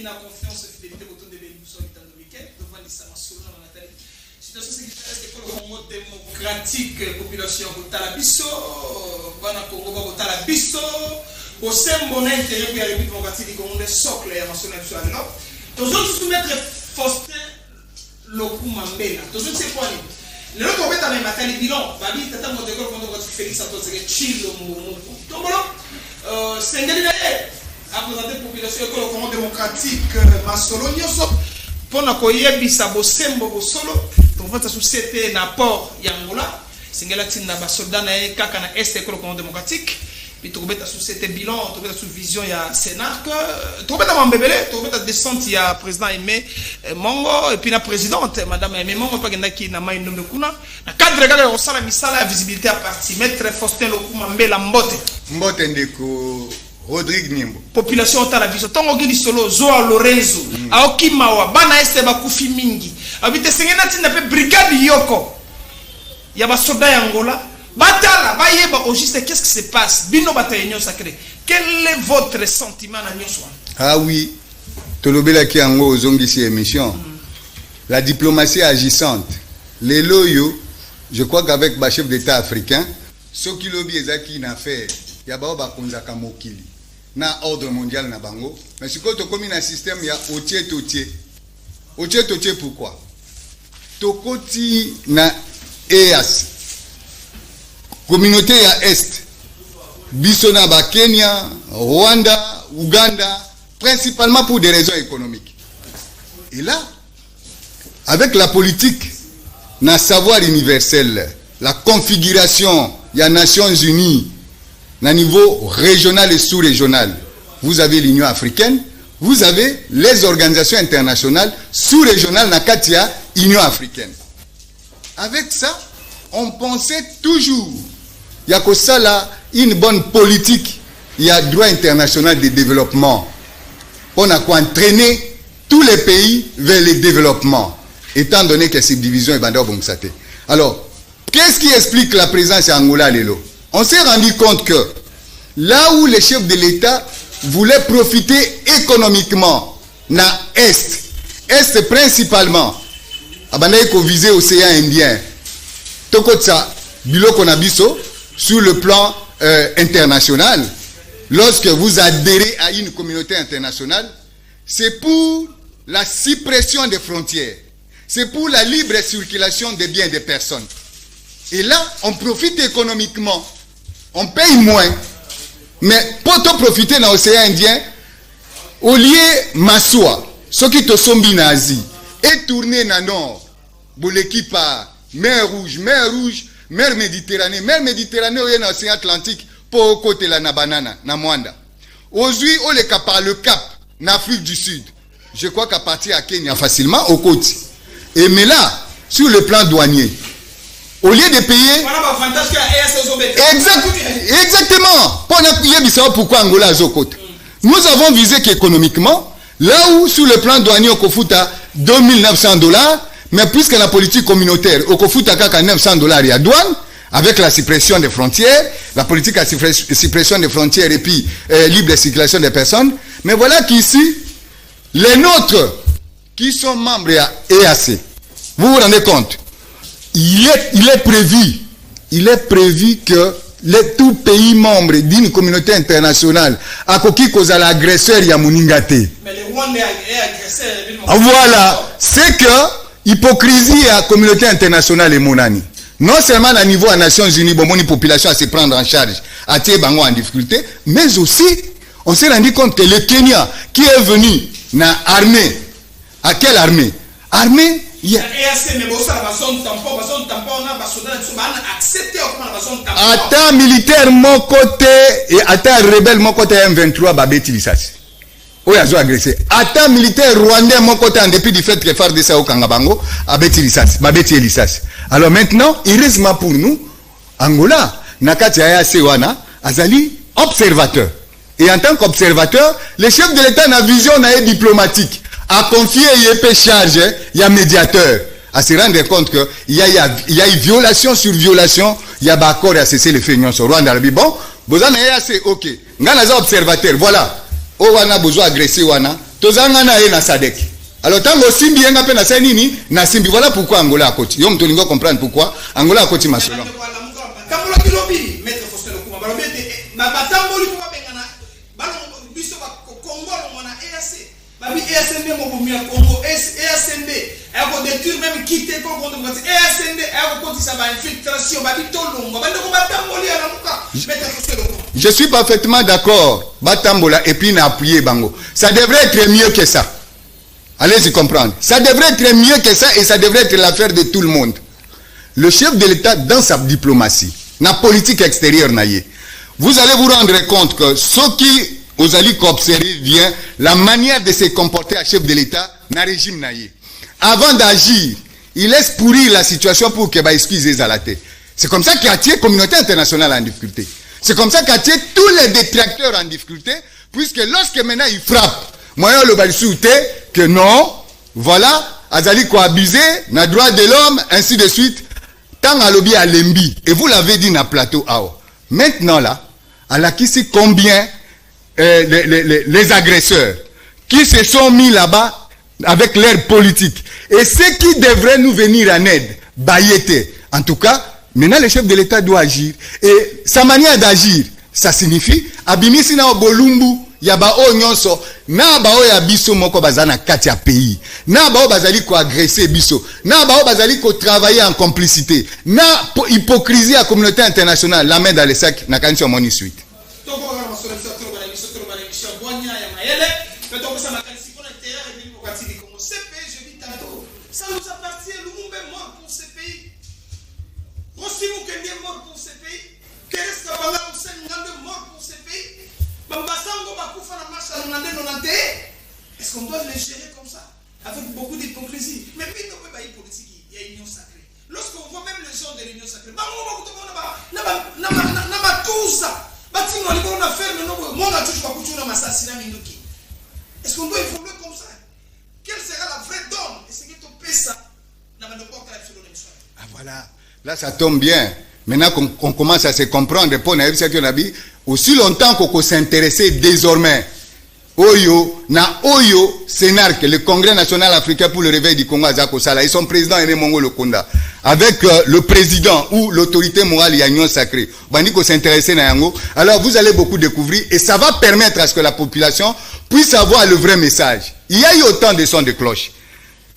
na confiance fidélité autour de l'émission italienne devant les solo na Nathalie situation sécuritaire de Congo démocratique population kotala biso bana Congo kotala biso au symbole intérieur de la République démocratique du Congo le socle ya national national toujours soumettre Faustin Lokuma Mbela toujours c'est quoi le autre beta na Nathalie bilan babi tata mo de ko ko Félix Santos que chilo mo tombolo sengeli na a présenté la population école Congo démocratique masolo nyoso pona koyebisa bosembo bosolo tofata société na port ya Angola singela tinda ba soldat na kaka na est école Congo démocratique puis tokobeta société bilan tokobeta sous vision ya Sénarc tokobeta mambebele tokobeta descente ya président Aimé Mongo et puis la présidente madame Aimé Mongo pa kenda ki na mai nombe kuna na cadre kaka ko sala misala ya visibilité à parti maître Faustin Lokuma Mbela mbote ndeko Rodrigue Nimbo. Population ta la biso tongo gili solo Zoa Lorenzo aoki mawa bana este bakufi mingi abite sengena tinda pe brigade yoko ya ba soda ya Angola batala bayeba au juste qu'est-ce qui se passe bino bataillon sacré quel est votre sentiment na nyoswa ah oui tolobela ki ango ozongi ci émission la diplomatie agissante les loyo je crois qu'avec ba chef d'état africain ce qui lobi ezaki na faire ya ba konzaka mokili na ordre mondial na bango mais si ko to komi na système ya otie totie pourquoi tokoti na EAC communauté ya est biso na ba Kenya Rwanda Uganda principalement pour des raisons économiques et là avec la politique na savoir universel la configuration ya Nations Unies à niveau régional et sous-régional. Vous avez l'Union africaine, vous avez les organisations internationales sous-régionales Nakatia, Union africaine. Avec ça, on pensait toujours, il y a que ça là, une bonne politique, il y a droit international de développement. On a quoi entraîner tous les pays vers le développement, étant donné que cette division est bandeur Bongsate. Alors, qu'est-ce qui explique la présence à Angola Lelo? On s'est rendu compte que là où les chefs de l'État voulaient profiter économiquement, na Est principalement, abanaï ko viser l'océan Indien, tokotsa biloko na biso sur le plan international. Lorsque vous adhérez à une communauté internationale, c'est pour la suppression des frontières, c'est pour la libre circulation des biens des personnes. Et là, on profite économiquement. On paye moins, mais pour te profiter dans l'océan Indien, au lieu Massoua, ce qui te sont nazi, et tourner dans le nord, pour l'équipe mer Rouge, mer Méditerranée, au lieu dans l'océan Atlantique, pour côté la banana, na Mwanda. Aujourd'hui, on les par le Cap, en Afrique du Sud. Je crois qu'à partir à Kenya facilement, au côté. Et mais là, sur le plan douanier, au lieu de payer exactement pourquoi Angola Zokote. Nous avons visé qu'économiquement, là où sur le plan douanier au Kofuta $2,900, mais puisque la politique communautaire au Kofuta kaka $900 à douane, avec la suppression des frontières, la politique à suppression des frontières et puis libre circulation des personnes, mais voilà qu'ici, les nôtres qui sont membres à EAC, vous vous rendez compte, il est prévu que tous pays membres d'une communauté internationale à qui cause l'agresseur Yamuningate. Mais le Rwanda est agresseur. Voilà, c'est que hypocrisie à la communauté internationale est monani. Non seulement à niveau des Nations Unies, bon, la population à se prendre en charge, à tirer bango en difficulté, mais aussi, on s'est rendu compte que le Kenya qui est venu dans l'armée, à quelle armée? Armée. Attends militaire mon côté et attends rebelle mon côté M23 babeti lisasi. Oui, ils ont agressé. Attends militaire rwandais mon côté en dépit du fait que FARDC ça au Kangabango babeti lisasi, babeti lisasi. Alors maintenant, heureusement pour nous, Angola, nakati ya wana azali observateur. Et en tant qu'observateur, le chef de l'État na vision na diplomatique. A confier YP charge, il y a médiateur, à se rendre compte que il y a une violation sur violation, il y a un accord à cesser les faits sur Rwanda. Bon, vous en avez assez, ok. Nous avons observateur, voilà. On a besoin d'agresser, tozanga na ye na Sadek. Alors tango simbi yenga pe na nini na simbi, voilà pourquoi Angola a côté. Yo mtolingo comprendre pourquoi Angola a côté masolo. Kambola bilobi maître Faustin Lokuma balobi ma batamboli ko bengana balon biso ba Congo mona EAC babi EACND mo bomia Congo EACND eko détruire même quitter ko Congo démocratique EACND eko kotisa ba infiltration babi tolongo bande ko batamboli ala muka maître Faustin Lokuma. Je suis parfaitement d'accord. Batambola et puis n'a appuyé bango. Ça devrait être mieux que ça. Allez-y comprendre. Ça devrait être mieux que ça et ça devrait être l'affaire de tout le monde. Le chef de l'État, dans sa diplomatie, la politique extérieure, vous allez vous rendre compte que ce qui vous allez observer vient la manière de se comporter à chef de l'État dans le régime naïe. Avant d'agir, il laisse pourrir la situation pour que excuse Zalaté. C'est comme ça qu'il a tiré la communauté internationale en difficulté. C'est comme ça qu'il a tiré tous les détracteurs en difficulté, puisque lorsque maintenant il frappe, moyen le balsouté que non, voilà, Azali ko abusé, na droit de l'homme, ainsi de suite. Tant à lobby à Lembi, et vous l'avez dit dans le plateau, maintenant là, à la qui sait combien les agresseurs qui se sont mis là-bas avec leur politique, et ceux qui devraient nous venir en aide, Bayete. En tout cas, maintenant le chef de l'État doit agir. Et sa manière d'agir, ça signifie, abimisi na bolumbu, yaba o nyonso, na ba o ya biso moko bazana kati ya pays, na ba o bazali ko agresser biso, na ba o bazali ko travailler en complicité, na hypocrisie à la communauté internationale, la main dans les sacs, na kanisi moni suite. Ça nous appartient, Lumumba est mort pour ce pays. Rossi Mukendi est mort pour ce pays. Keres Kabanga Hussein Ngambe est mort pour ce pays. Bambasango Bakoufa na marche à 91. Est-ce qu'on doit les gérer comme ça? Avec beaucoup d'hypocrisie. Mais puis, il y a une politique, il y a une union sacrée. Lorsqu'on voit même les gens de l'union sacrée, est-ce qu'on doit évoluer comme ça? Quelle sera la vraie donne? Est-ce que tu peux ça? Ah voilà, là ça tombe bien. Maintenant qu'on commence à se comprendre, aussi longtemps qu'on s'intéressait désormais Oyo Sénarque, le Congrès national africain pour le réveil du Congo Azako Sala, et son président Aimé Mongo Lokonda, avec le président ou l'autorité morale Yagnon Sacré, Bandiko s'intéresser à Yango, alors vous allez beaucoup découvrir et ça va permettre à ce que la population puisse avoir le vrai message. Il y a eu autant de sons de cloche.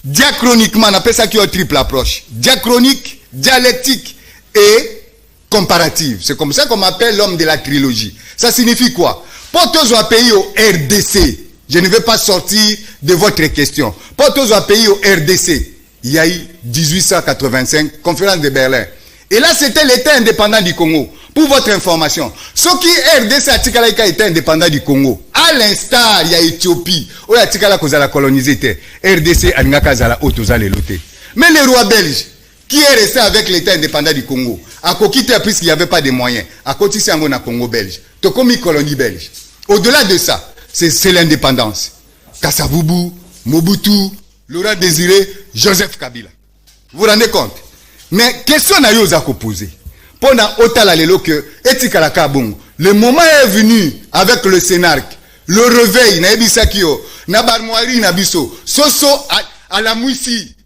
Diachroniquement, on appelle ça qui est une triple approche. Diachronique, dialectique et comparative. C'est comme ça qu'on appelle l'homme de la trilogie. Ça signifie quoi? Pour tous les pays au RDC, je ne vais pas sortir de votre question. Pour tous les pays au RDC, il y a eu 1885, conférence de Berlin. Et là, c'était l'État indépendant du Congo. Pour votre information, ce qui RDC a été indépendant du Congo, à l'instar, il y a Éthiopie, où il y a la colonisé, RDC a été. Mais le roi belge, qui est resté avec l'État indépendant du Congo, a quitté puisqu'il n'y avait pas de moyens, a quitté le Congo belge, tout comme une colonie belge. Au-delà de ça, c'est l'indépendance. Kassavubu, Mobutu, Laurent Désiré, Joseph Kabila. Vous vous rendez compte? Mais question à Yosa poser. Pendant autant la lelo que Etikala Kabongo, le moment est venu avec le Sénarque, le réveil, na ebisakio, na barmoirie na biso, soso à la mouissi,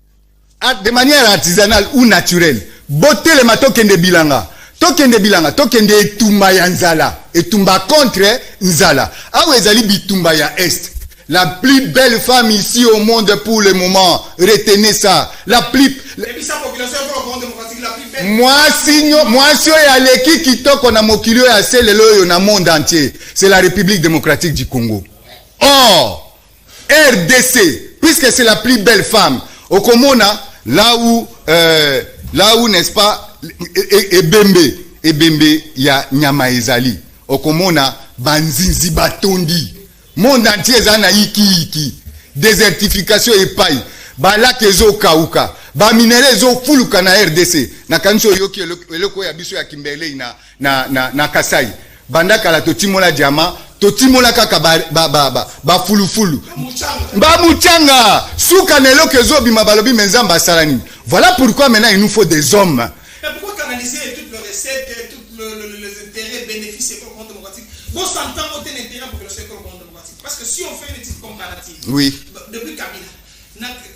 de manière artisanale ou naturelle. Botte le matokende bilanga. Tokende bilanga, tokende etumba ya nzala. Etumba contre nzala. Awe ezali bitumba ya est. La plus belle femme ici au monde pour le moment. Retenez ça. La plus... Moi, si y a l'équipe qui toque on a mokilio ya selelo na monde entier. C'est la République démocratique du Congo. Or, RDC, puisque c'est la plus belle femme, au Komona, là où n'est-ce pas, Ebembe, ya Nyama Ezali. Au Komona, Banzinzi Batondi. Monde entier zana iki. Désertification et paille. Ba lac ezo kauka. Ba minere ezo fuluka na RDC. Na kanso yoki eloko ya biso ya Kimberley na Kasai. Banda kala totimola diama, totimola kaka ba fulufulu. Ba muchanga. Souka na eloko ezo bima balobi menzamba salani. Voilà pourquoi maintenant il nous faut des hommes. Mais pourquoi canaliser toutes les recettes, tous les intérêts, bénéfices et démocratiques? Vous s'entendez au intérêt pour que le secteur démocratique. Parce que si on fait une étude comme comparative. Oui. Depuis Kabila.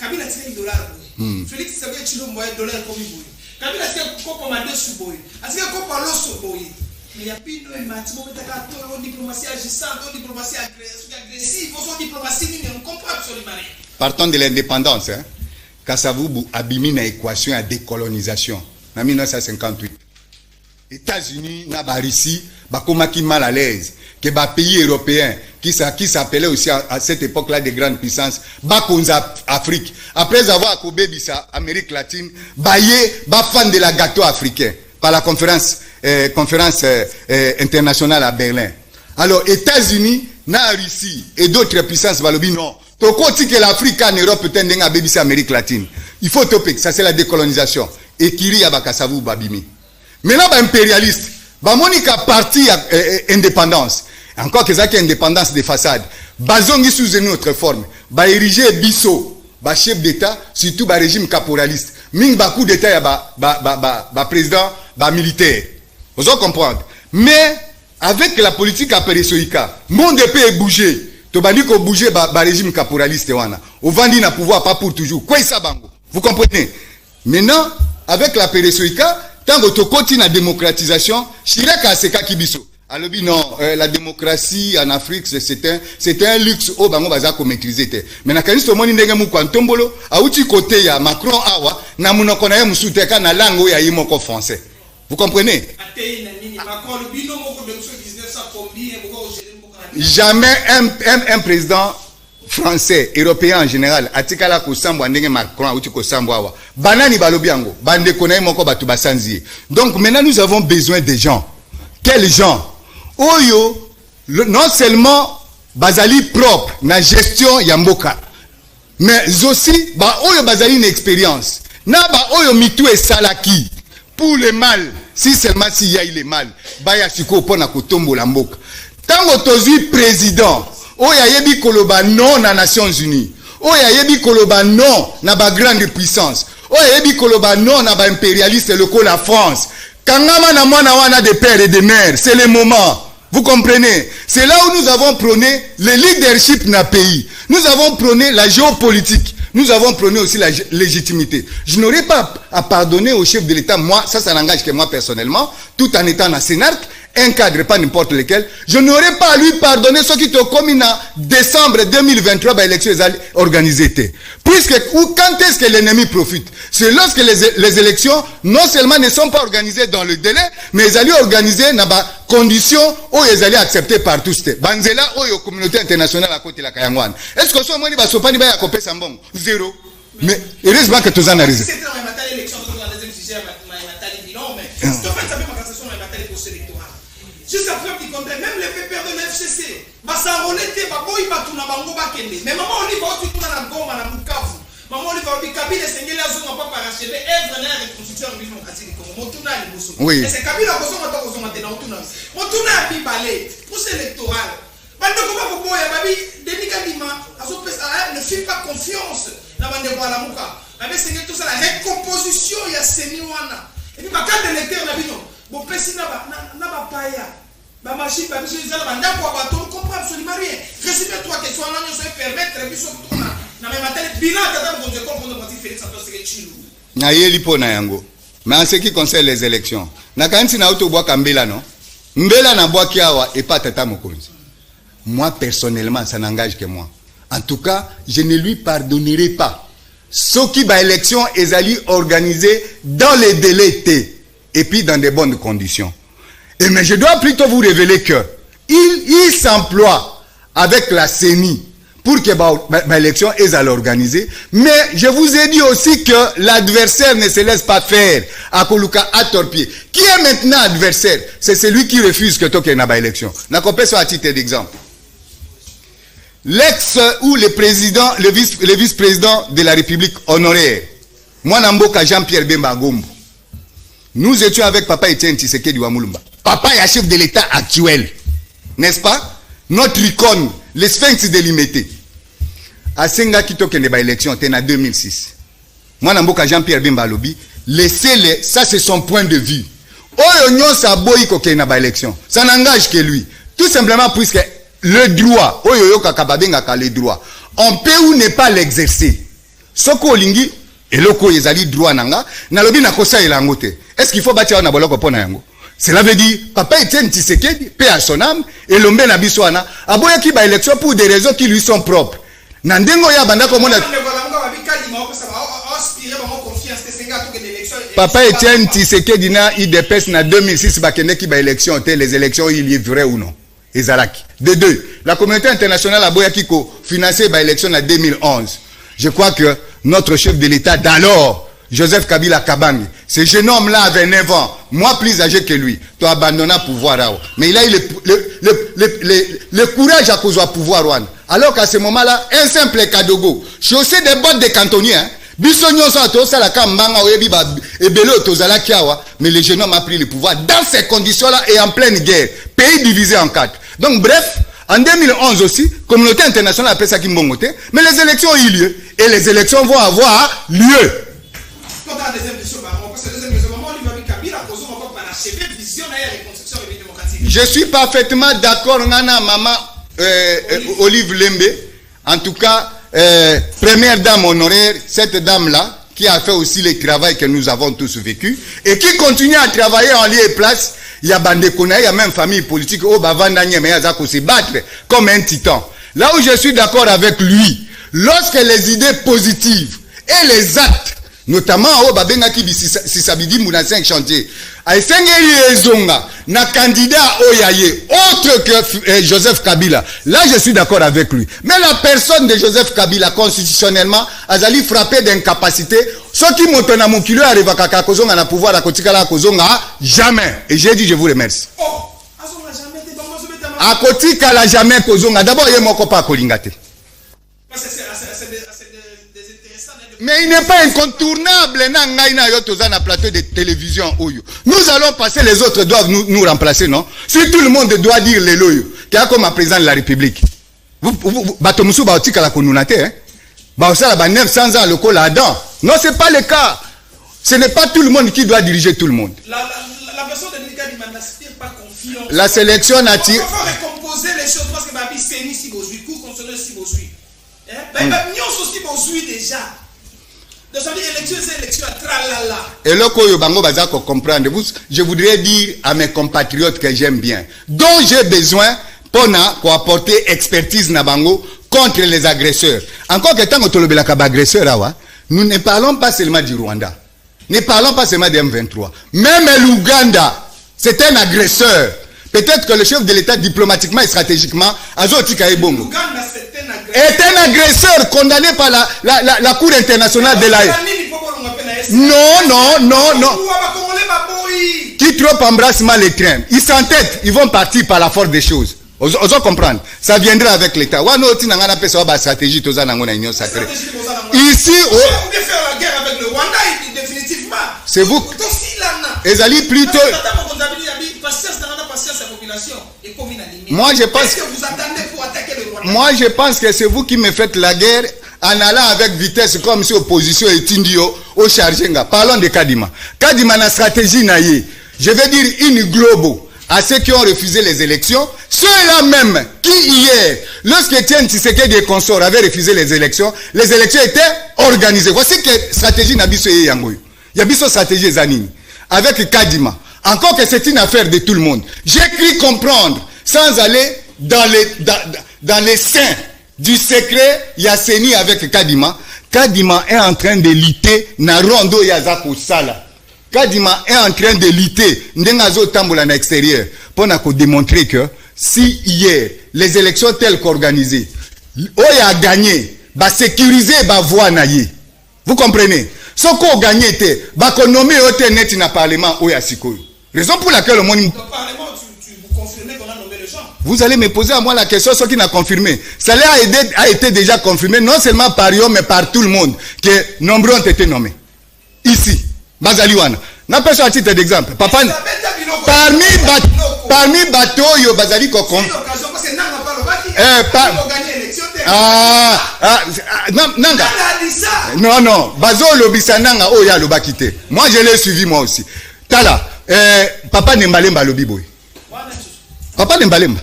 Kabila tient $1. Félix Tshisekedi tient $1 comme il. Kabila tient $2 sous. Est-ce que qu'on parle sur boy? Mais il y a plus de maths, diplomatie agissante, diplomatie agressive, diplomatie, on comprend absolument rien. Partons de l'indépendance, hein. Kasavubu abimi na équation à décolonisation. En 1958. États-Unis, na Russie, bakomaki mal à l'aise. Que les pays européens, qui s'appelaient aussi à cette époque-là des grandes puissances, bakonza Afrique. Après avoir accobé bisa Amérique latine, baye, fan de la gâteau africain par la conférence internationale à Berlin. Alors, États-Unis, na Russie et d'autres puissances balobi non. Toko ti que l'Afrique en Europe tendeng à bébisa Amérique latine. Il faut topic, ça c'est la décolonisation. Et Kiri Yabakasavu Babimi. Maintenant, impérialiste, Monica parti indépendance. Encore que ça qui est indépendance des façades. Bazongi sous une autre forme. Érigé Bisso, chef d'État, surtout régime caporaliste. Ming ba coup d'État ya président militaire. Vous allez comprendre. Mais avec la politique à Peresoïka, monde peut bouger. Tobandi ko bouger régime caporaliste wana. Au vandi na pouvoir pas pour toujours. Quoi ça bango? Vous comprenez? Maintenant, avec la Peresoïka, tant que tu continues la démocratisation, Chirac a seka kibiso. Alors non, la démocratie en Afrique c'est un luxe au bango bazako maîtriser te. Mais na kanisi tomoni ndenge mu kwa ntombolo, auti côté ya Macron awa na munoko na ye musuteka na langue ya yimoko français. Vous comprenez? Jamais un président français, européen en général, atikala kosambo ndenge Macron outi kosambo awa. Banani balobiango, bande konaye moko batu basanzi. Donc maintenant nous avons besoin des gens. Quels gens? Oyo non seulement bazali propre na gestion ya mboka, mais aussi oyo bazali une expérience. Na oyo mitu et salaki pour le mal, si seulement s'il y a le mal, ya siko pona kotombo la mboka. Tango tozui président oya yebi koloba non na Nations Unies, oya yebi koloba non na ba grande puissance, oya yebi koloba non na ba impérialiste locaux la France. Kangama na mwana wana des pères et des mères, c'est le moment. Vous comprenez? C'est là où nous avons prôné le leadership na pays. Nous avons prôné la géopolitique. Nous avons prôné aussi la légitimité. Je n'aurais pas à pardonner au chef de l'État, moi, ça n'engage que moi personnellement, tout en étant un Sénarque, un cadre, pas n'importe lequel, je n'aurais pas à lui pardonner ce qui te commis en décembre 2023, l'élection est organisée. Puisque, quand est-ce que l'ennemi profite? C'est lorsque les élections, non seulement ne sont pas organisées dans le délai, mais elles allaient organisées dans des conditions où elles allaient accepter par tous. Banzela, où la communauté internationale à côté de la Kayangwan. Est-ce que ce moment, il va se passer à couper Sambon? Zéro. Mais, heureusement que tu en as raison. Jusqu'à preuve du contraire, même les PPR de l'FCC, s'enrôler, mais maman, on y va au tout dans la gomme, à la Bukavu. Maman, on y va au Kabila, c'est qu'il a pas parachevé, et vraiment la reconstruction en démocratique. Oui. Et c'est Kabila, on tourne à Bibalé, pour l'électoral. Ne fait pas confiance dans la Mouka. Mais c'est tout ça, la recomposition, il y a Seniwana. Et puis, quand l'électeur n'a pas bon, personne n'a pas païa. Ma machine, ma machine, ma machine, on comprend absolument rien. Résumez trois questions, on va permettre, et puis surtout, na même matin, bilan, quand on comprend que Félix Antoine Tshisekedi. Na yeli po na yango. Mais en ce qui concerne les élections, na kanti na auto bois Kambela non. Mbela na bois kiawa et pas tata mokonzi. Moi personnellement, ça n'engage que moi. En tout cas, je ne lui pardonnerai pas. Ce qui va élection est allé organiser dans les délais T. Et puis dans de bonnes conditions. Et mais je dois plutôt vous révéler que il s'emploie avec la CENI pour que l'élection est à l'organiser. Mais je vous ai dit aussi que l'adversaire ne se laisse pas faire à Koluka à torpiller. Qui est maintenant adversaire? C'est celui qui refuse que toque na ba élection. Na compé sur à titre d'exemple. L'ex ou le président, le vice-président de la République honoraire, moi Namboka Jean-Pierre Bemba Gombo. Nous étions avec Papa Etienne Tshisekedi Wamulumba. Papa est chef de l'État actuel. N'est-ce pas? Notre icône, les sphinx délimité. À Senga Kito Keneba élection, c'était en 2006. Moi, Namboka Jean-Pierre Bemba Lobi, laissez-le, ça c'est son point de vue. Oyo nyon sa boyi ko keneba élection. Ça n'engage que lui. Tout simplement puisque le droit, le droit, on peut ou ne pas l'exercer. Soko lingi, et loko yezali droit nanga, nalobi na kosa elangote. Est-ce qu'il faut bâtir un aboloko pona yango? Cela veut dire, Papa Etienne Tshisekedi, paix à son âme, et l'ombe na biswana, aboya ki ba élection pour des raisons qui lui sont propres. Nandengo ya banda komona. Papa Etienne Tshisekedi na IDPS na 2006 bakende ki ba élection, les élections il y est vrai ou non? Ezalaki. De deux, la communauté internationale a boya ki ko financer ba élection en 2011. Je crois que notre chef de l'État d'alors, Joseph Kabila Kabangi, ce jeune homme-là avait 9 ans, moi plus âgé que lui, tu as abandonné le pouvoir. Mais il a eu le courage à cause du pouvoir. Alors qu'à ce moment-là, un simple Kadogo, chaussé des bottes de cantonniers, mais le jeune homme a pris le pouvoir dans ces conditions-là et en pleine guerre, pays divisé en 4. Donc bref, en 2011 aussi, communauté internationale appelle ça Kimbongote, mais les élections ont eu lieu et les élections vont avoir lieu. Je suis parfaitement d'accord, Nana Maman Olive Lembe, en tout cas, première dame honoraire, cette dame-là, qui a fait aussi le travail que nous avons tous vécu, et qui continue à travailler en lieu et place. Il y a Bandekona, il y a même famille politique, oh, Bavandanye, mais il se battre comme un titan. Là où je suis d'accord avec lui, lorsque les idées positives et les actes, notamment au Babenga qui Sisabidi Mouna 5 chantiers, a Sengeli Ezonga, na candidat Oyaye, autre que Joseph Kabila. Là, je suis d'accord avec lui. Mais la personne de Joseph Kabila, constitutionnellement, a allé frapper d'incapacité. Ceux qui montent à mon kilo arrivent à Kozonga, na pouvoir à Kotikala Kozonga, jamais. Et j'ai dit, je vous remercie. À Kotikala jamais Kozonga. D'abord, il y a mon copain Kolingate. Mais il n'est pas incontournable na plateau de télévision. Nous allons passer, les autres doivent nous remplacer, non? Si tout le monde doit dire les loyaux, qui a comme un président de la République. Batomusu baotika la konunate, hein? Baosala ba 900 ans le col là-dedans. Non, c'est pas le cas. Ce n'est pas tout le monde qui doit diriger tout le monde. La personne de Nika Dima n'aspire pas confiance. La sélection native. Il faut recomposer les choses parce que Babi Séni si bozui, cours constitutionnel si bozui. Babi Nyos aussi bozui déjà. Donc ça veut dire élection, c'est élection à tralala. Et là, bango baza ko comprendre. Je voudrais dire à mes compatriotes que j'aime bien, dont j'ai besoin pour apporter expertise na bango contre les agresseurs. Encore que tant que tu le agresseur, nous ne parlons pas seulement du Rwanda. Ne parlons pas seulement des M23. Même l'Ouganda, c'est un agresseur. Peut-être que le chef de l'État, diplomatiquement et stratégiquement, Azotika Ebongo, est un agresseur condamné par la Cour internationale de l'AE. Non. Qui trop embrasse mal les trains. Ils s'entêtent, ils vont partir par la force des choses. Vous comprendre. Ça viendra avec l'État. Stratégie, ici, c'est vous. Ezali plutôt. Moi, je pense que c'est vous qui me faites la guerre en allant avec vitesse comme si opposition est indio au Chargenga. Parlons de Kadima. Kadima na stratégie naïe. Je vais dire une globe à ceux qui ont refusé les élections. Ceux-là même qui hier, lorsque Etienne Tshisekedi et consorts avaient refusé les élections étaient organisées. Voici que stratégie Nabiso et Yangoy. Yabiso stratégie Zanini. Avec Kadima. Encore que c'est une affaire de tout le monde. J'ai cru comprendre, sans aller dans les seins du secret Yasseni avec Kadima. Kadima est en train de lutter na rondo Yazako Sala. Kadima est en train de lutter Ndengazo Tambola na extérieur pour démontrer que si hier les élections telles qu'organisées, Oya a gagné, va sécuriser va voix naïe. Vous comprenez? Ce qu'on a gagné, va nommer au net dans le Parlement Oya Sikoyo. Raison pour laquelle le monde. Dans le Parlement, vous confirmez qu'on a nommé les gens. Vous allez me poser à moi la question, ce qui n'a confirmé. Ça a été déjà confirmé, non seulement par Rio, mais par tout le monde, que nombreux ont été nommés. Ici, Bazaliwana. N'a pas à titre d'exemple. Papa, parmi bateaux, yo Bazali Kokon. Non, Bazo Lobisa Nanga, oh ya Lobakite. Moi, je l'ai suivi moi aussi. Tala, Papa Nembalemba Lobiboy. Papa Nembalemba.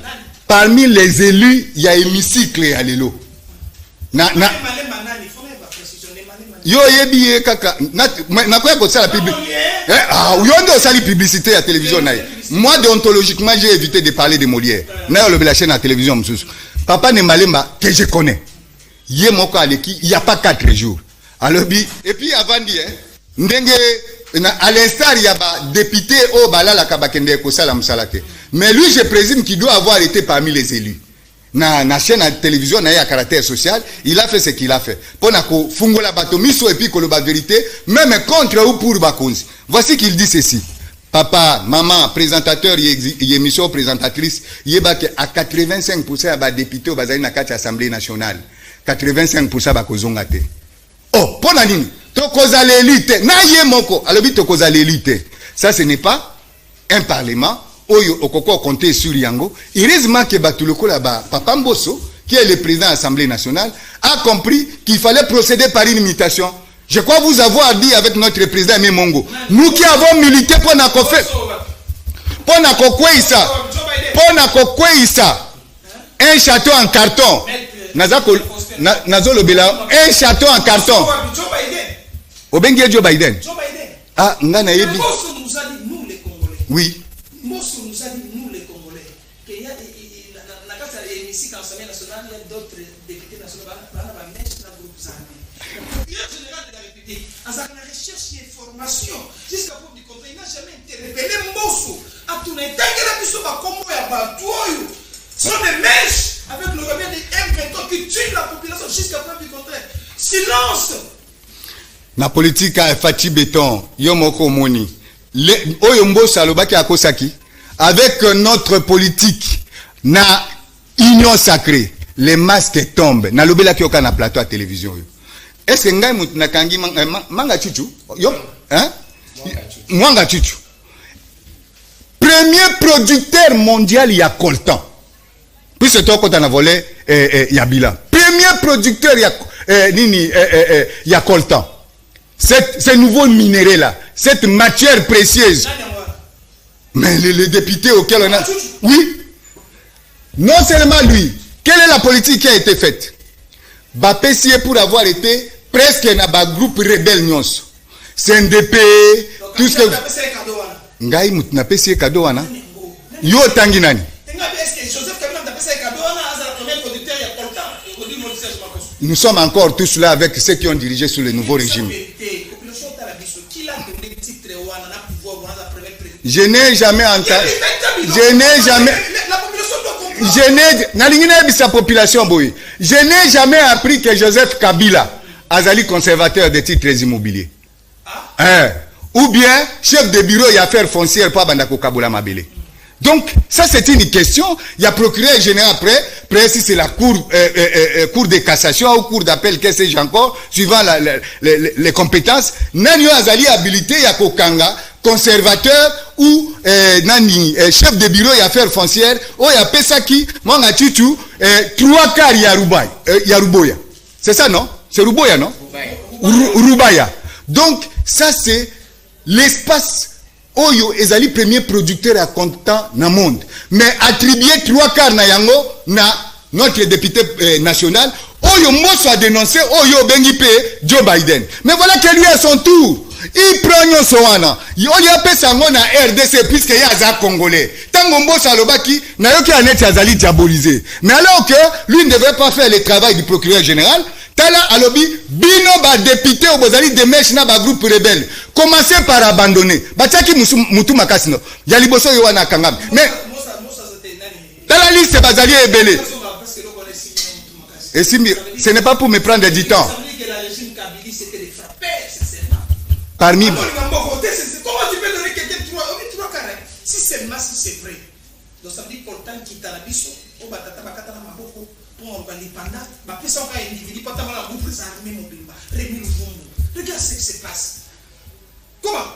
parmi les élus, il y a hémicycle à l'élo. Yo yebi kaka na quoi que ça la publicité la publicité à la télévision. Moi déontologiquement j'ai évité de parler de Molière. Na le la chaîne à la télévision msusu. Papa ne malemba que je connais. Yé moko aleki il y a pas 4 jours. Alors et puis avant dire ndenge à l'instar il y a député au balala kabakende ko sala msalate. Mais lui je présume qu'il doit avoir été parmi les élus. Na chaîne à télévision na à caractère social, il a fait ce qu'il a fait. Ponako fungola batomiso et puis koloba vérité, même contre ou pour Bakonzi. Voici qu'il dit ceci. Papa, maman, présentateur, émission présentatrice, yebake à 85% à ba député au bazali na kati assemblée nationale. 85% ba kozonga te. Oh, pona nini? To koza l'élite. Na ye moko, alobi to koza l'élite. Ça ce n'est pas un parlement. Oyo okoko compter sur Yango. Heureusement que Batuloko là-bas, Papa Mbosso, qui est le président de l'Assemblée nationale, a compris qu'il fallait procéder par une imitation. Je crois vous avoir dit avec notre président Memongo. Nous qui avons milité pour Nakokweisa, un château en carton. Un château en carton. Obengi Joe Biden. Ah, ngana yebi. Oui. Mosso nous a dit, nous les Congolais, qu'il y a ici, quand l'Assemblée nationale, il y a d'autres députés nationaux, dans le groupe Zambie. Le procureur général de la République, en sa recherche et formation, jusqu'à preuve du contraire, il n'a jamais interpellé Mosso. À tout le temps, il a pu se faire comme moi, ce sont des mèches avec le rebelle des M23 qui tuent la population jusqu'à preuve du contraire. Silence! La politique a Fati Béton, Yomoko Moni. Avec notre politique na union sacrée, les masques tombent. Na lobela ki na plateau à télévision. Est-ce que ngai mutuna kangi manga chuchu? Yo, hein? Mwanga chuchu. Premier producteur mondial il y a coltan. Puis c'est toi quand on a volé Yabila. Premier producteur il y a coltan. Ces nouveaux minéraux là, cette matière précieuse. Mais le député auquel on a... Oui. Non seulement lui. Quelle est la politique qui a été faite? Bapessier pour avoir été presque dans un groupe rebelle nyons. CNDP, tout ce que... Ngai mutna pessier cadeau wana. Yo tangi nani? Nous sommes encore tous là avec ceux qui ont dirigé sur le nouveau régime. Je n'ai jamais entendu. Je n'ai jamais appris que Joseph Kabila azali conservateur des titres immobiliers. Ou bien chef de bureau et affaires foncières pour Bandako Kaboula Mabele. Donc, ça c'est une question. Il y a procureur général après si c'est la cour de cassation ou cour d'appel, qu'est-ce que j'ai encore, suivant les compétences. Nanyo azali habilité ya kokanga, conservateur ou chef de bureau et affaires foncières, ou ya pesaki, mwanga chichu, 3 quarts ya Ruboya. C'est ça, non? C'est Ruboya, non? Rubaya. Donc, ça c'est l'espace Oyo ezali premier producteur à comptant dans le monde. Mais attribuer 3 quarts na yango na notre député national, Oyo Mosso a dénoncé Oyo Bengipe Joe Biden. Mais voilà que lui à son tour, il prend Nyosoana. Il a fait ça na RDC puisque il y a un Congolais. Tango Mosso Alobaki, na yoki anet azali diabolisé. Mais alors que lui ne devrait pas faire le travail du procureur général, Tala alobi bino ba député au bozali de mèche na ba groupe rebelle. Commencez par abandonner. Batiaki mutu makasino. Ya liboso yo wana kangam. Mais Tala liste bazali ebele. Et ce n'est pas pour me prendre du temps. Parmi comment tu peux donner quelqu'un 3 carrés? Si c'est masse, si c'est vrai. Donc ça veut dire pour le temps qui t'a la biso, au batata bakata na maboko. Regarde ce qui se passe. Comment?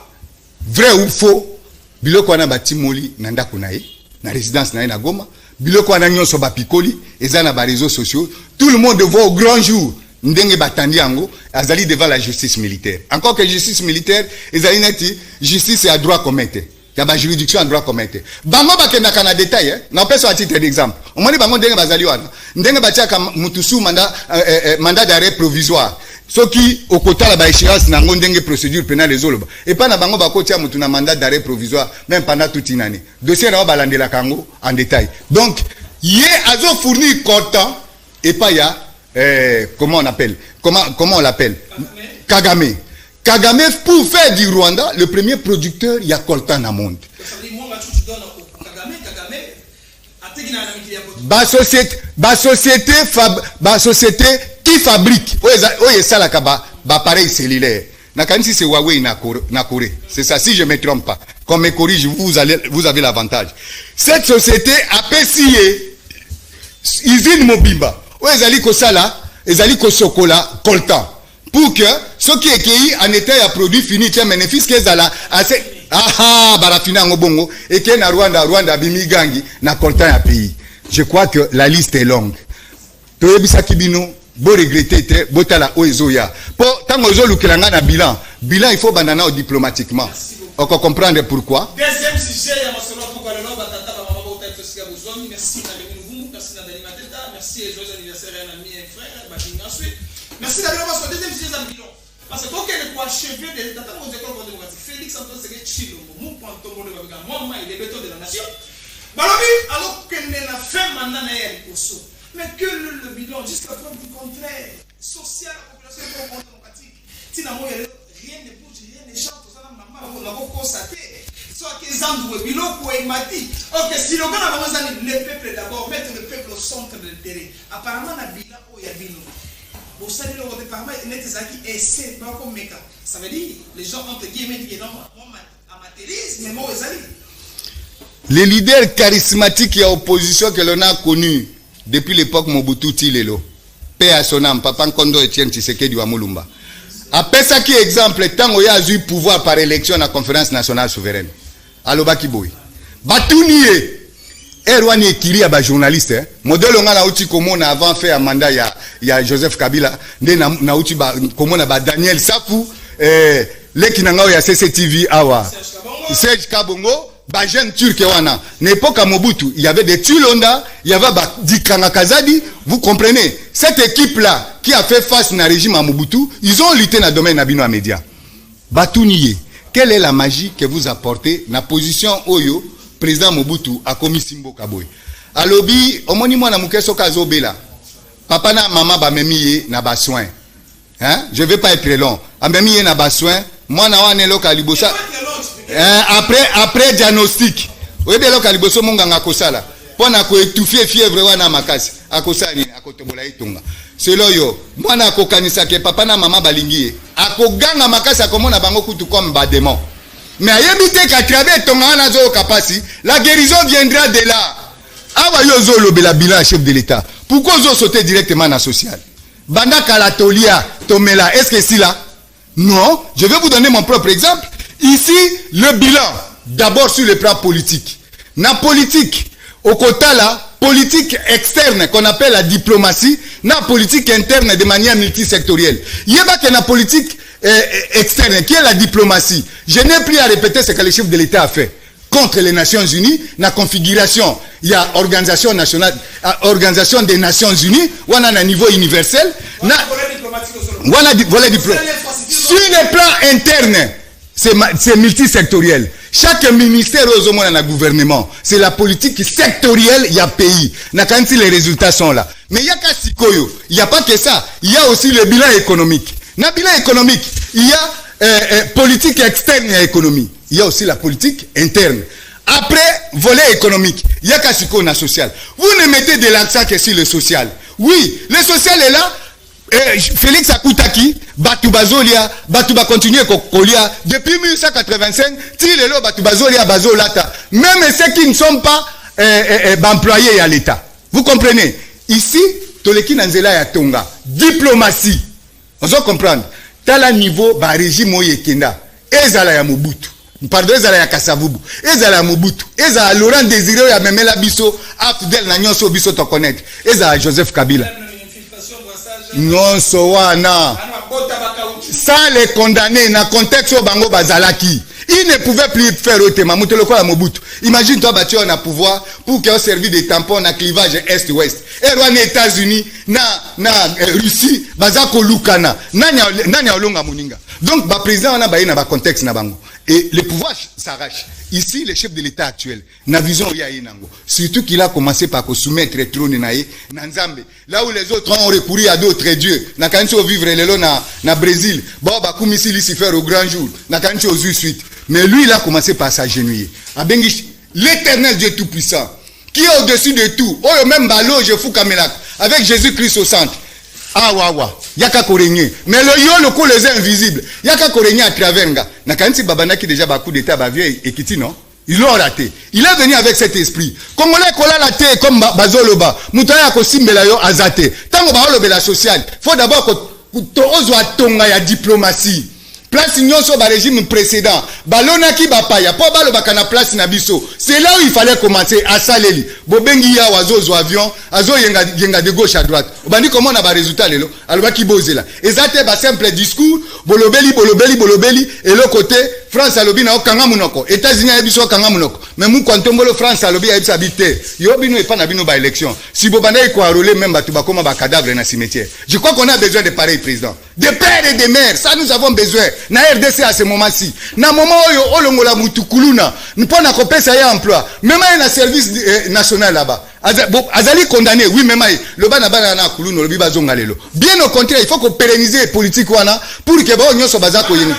Vrai ou faux? Biloko wana batimoli nanda kunae na résidence na Goma. Biloko wana nyonso bapikoli eza na ba réseaux sociaux. Tout le monde voit au grand jour ndenge batandi yango azali devant la justice militaire. Encore que justice militaire ezali neti justice à droit commettre. y a ba juridiction en droit commun te bango bakenda kana détail hein na pesa à titre d'exemple on moni bango ndenge bazali wana ndenge batiaka mutusu mandat d'arrêt provisoire soki okotala ba échéance na ndenge procédure pénale ezoloba et pas na bango bakotia mutu na mandat d'arrêt provisoire même pendant toute une année dossier na balandela kango en détail donc yé azo fournir comptant et pas ya comment on l'appelle Kagame pour faire du Rwanda le premier producteur il y a coltan dans le monde. Ba société qui fabrique ça la kaba ba pareil cellulaire. Na kanisi c'est Huawei na Corée. C'est ça si je me trompe pas. Qu'on me corrige vous avez l'avantage. Cette société a payé usine Mobimba. Ezali ko sala, ezali ko sokola coltan. Pour que ce qui est cueilli en état à produit fini, tiens, bénéfice qu'ils ont assez. Barafina ngobongo, et que na Rwanda, bimigangi, na coltan à pays. Je crois que la liste est longue. Toyebisa kibino, beau regretter, botala oezoya. Pour tant ozo lukelanga na bilan, il faut banana diplomatiquement. On peut comprendre pourquoi. Deuxième sujet, il y a pourquoi le nom batata maman bota merci merci joyeux anniversaire à un ami et frère, ensuite. Merci d'ailleurs parce que deuxième sujet c'est bilan. Parce que quand elle est achevé des data aux écoles démocratiques, Félix Antoine Seguet Chilo, mon panto mon avec moi il est béton de la nation. Balobi alors que n'a fait mandat na elle aussi. Mais que le bilan jusqu'à preuve du contraire, social population démocratique. Si na moi rien ne bouge, rien ne chante, ça na maman on l'a constaté. Soit qu'ils ont bilan pour mati. OK, si le gars na le peuple d'abord, mettre le peuple au centre de l'intérêt. Apparemment na bilan o ya bilan. Ça veut dire les gens entre guillemets qui amateurisme mais moi les leaders charismatiques et opposition que l'on a connus depuis l'époque Mobutu Tilelo paix à son âme Papa Nkondo Etienne Tshisekedi wa Mulumba après ça qui exemple tant qu'il y a eu pouvoir par élection à la conférence nationale souveraine alobaki boy batunié Erwani ekili ya ba journaliste modèle nga na uti komona avant fait un mandat ya Joseph Kabila nde na uti ba komona ba Daniel Safu leki na ngao ya CCTV awa Serge Kabongo ba jeune turc wana n'époque à Mobutu il y avait des Tulonda il y avait ba Dikanga Kazadi vous comprenez cette équipe là qui a fait face na régime à Mobutu ils ont lutté na domaine na bino a média batuniye quelle est la magie que vous apportez na position oyo président Mobutu a commis Simbo Kaboy. Alobi, omoni mwana mukeso kazobela. Papa na maman ba memiye na ba soin. Hein? Je vais pas être long. A memiye na ba soin, mwana wane loka libosa. Après diagnostic. Oyebi loka liboso munganga kosala. Pona ko étouffer fièvre wana makasi. Akosani akotobola itunga. Selo yo, mwana akokanisa ke papa na maman balingiye. Akoganga makasi akomona bango kutu comme ba démon. Mais ayebite qu'à travers ton anazo kapasi, la guérison viendra de là. Awa yozo lobela bilan chef de l'État. Pourquoi ozo sauter directement dans social? Banda kalatolia tomela, est-ce que c'est là? Non, je vais vous donner mon propre exemple. Ici, le bilan, d'abord sur le plan politique. Na politique, au quota là, politique externe qu'on appelle la diplomatie, na politique interne de manière multisectorielle. Yeba que na politique externe, qui est la diplomatie. Je n'ai plus à répéter ce que le chef de l'État a fait contre les Nations Unies. La configuration, il y a organisation nationale, organisation des Nations Unies, on a un niveau universel. On a volet diplomatique. Sur le plan interne, c'est multisectoriel. Chaque ministère aux hommes dans le gouvernement, c'est la politique sectorielle, il y a pays. Quand les résultats sont là. Mais il y a qu'à Sikoyo, il n'y a pas que ça. Il y a aussi le bilan économique. Dans le bilan économique, il y a politique externe et économie. Il y a aussi la politique interne. Après, volet économique, il y a qu'à Sikoyo social. Vous ne mettez de l'accent que sur le social. Oui, le social est là. Félix Akoutaki, Batubazolia, Batuba continue Kokolia, depuis 1985, Tilelo Batubazolia, Bazolata, même ceux qui ne sont pas employés à l'État. Vous comprenez? Ici, Toleki Nanzela ya Tonga, diplomatie. On doit comprendre. Tala niveau, ba régime Oyekenda, Ezala ya Mobutu, pardon, Ezala ya Kasavubu, Ezala ya Mobutu, Ezala Laurent Désiré ya Memela Biso, Afdel Nanyonso Biso to connaître, Ezala Joseph Kabila. Non, Sowana. Sans les condamner, dans le contexte où Bango Bazalaki. Il ne pouvait plus faire autrement. Imagine toi, tu as un pouvoir pour qu'il ait servi des tampons à clivage est-ouest. Et les États-Unis, na Russie, bazako lukana, nanya olonga muninga. Donc, le président a un contexte na bango. Et le pouvoir s'arrache. Ici, le chef de l'État actuel, na vision ya inango. Surtout qu'il a commencé par soumettre le trône na Nzambe. Là où les autres ont recouru à d'autres dieux. Na kancho vivre lelo na Brésil. Bon, ba kumisi li si faire au grand jour. Na kancho aux suite. Mais lui, il a commencé par s'agenouiller. L'Éternel Dieu Tout-Puissant, qui est au-dessus de tout. Oh, même balo, je fous Kamelak. Avec Jésus-Christ au centre. Ah, wawa. Yaka korényé. Mais le yo, le coup, les invisibles. Yaka korényé à travers nga. Nakansi babana qui déjà ba coup d'état, ba vieux et kiti, non? Ils l'ont raté. Il est venu avec cet esprit. Congolais kola la terre comme bazoloba. Moutaya ko simbela yo azate. Tango ba olobe la sociale. Faut d'abord que to ozwa tonga ya diplomatie. Place nyonso ba régime précédent balona ki bapaya po balo bakana place na biso. C'est là où il fallait commencer à saleli bobengi ya wazozo avion azo yenga de gauche à droite obandi comment na ba résultat lelo alba ki bozela ezate ba simple discours bolobeli et le côté France alobi na okanga munoko États-Unis ya biso okanga munoko mais mu kwantombolo France alobi ya biso habité yo bino e pas na bino ba élection si bobanda ko enrôler même batu bakoma ba cadavre na cimetière. Je crois qu'on a besoin de pareil président, de pères et de mères, ça nous avons besoin. Na RDC à ce moment-ci na moment oyo olongola mutukuluna mpona kopesa ya emploi même na service national là-bas azali condamné oui même le bana na kuluna le bazonga lelo bien au contraire il faut qu'on pérenniser politique wana pour que ba nyonso bazako yini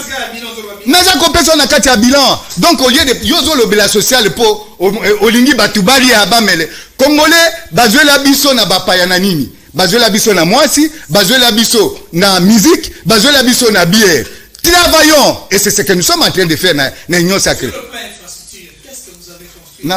naza kopesa na kati ya bilan. Donc au lieu de yozo le bilan social pour olingi batubali ya bamele congolais bazwela biso na bapaya na nini bazwela biso na mwasi bazwela biso na musique bazwela biso na bière. Travaillons, et c'est ce que nous sommes en train de faire dans l'Union sacrée. Sur le plan infrastructure, qu'est-ce que vous avez construit?